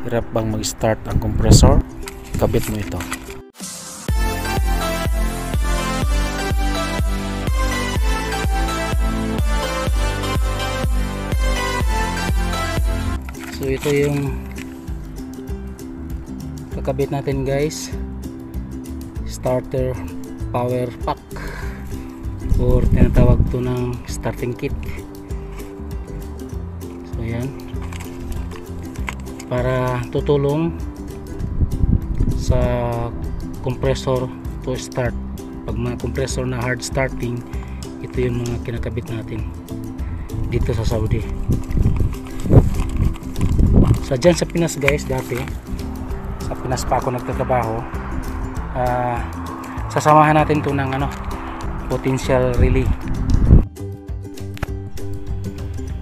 Hirap bang mag-start ang compressor? Kabit mo ito. So ito yung kakabit natin guys, starter power pack or tinatawag to ng starting kit. So yan, para tutulong sa compressor to start. Pag mga compressor na hard starting, ito yung mga kinakabit natin dito sa Saudi. So dyan sa Pinas guys, dati sa Pinas pa ako nagtatrabaho, sasamahan natin to ng potential relay.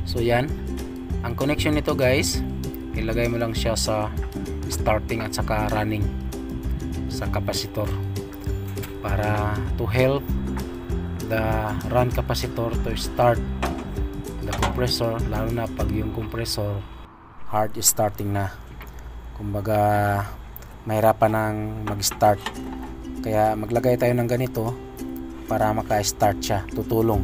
So yan, ang connection nito guys, ilagay mo lang siya sa starting at saka running sa capacitor para to help the run capacitor to start the compressor, lalo na pag yung compressor hard starting na, kumbaga mahirapan ng mag-start. Kaya maglagay tayo ng ganito para maka-start siya, tutulong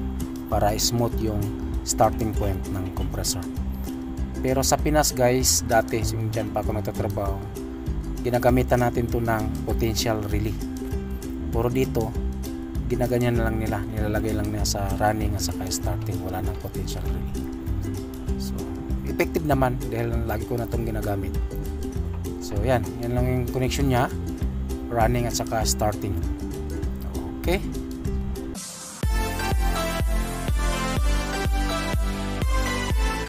para smooth yung starting point ng compressor. Pero sa Pinas guys, dati yung dyan pa ako nagtatrabaho, ginagamitan natin to ng potential relay. Puro dito ginaganyan na lang nila, nilalagay lang nila sa running at saka starting, wala nang potential relay. So effective naman dahil lagi ko na itong ginagamit. So yan lang yung connection nya, running at saka starting. Okay.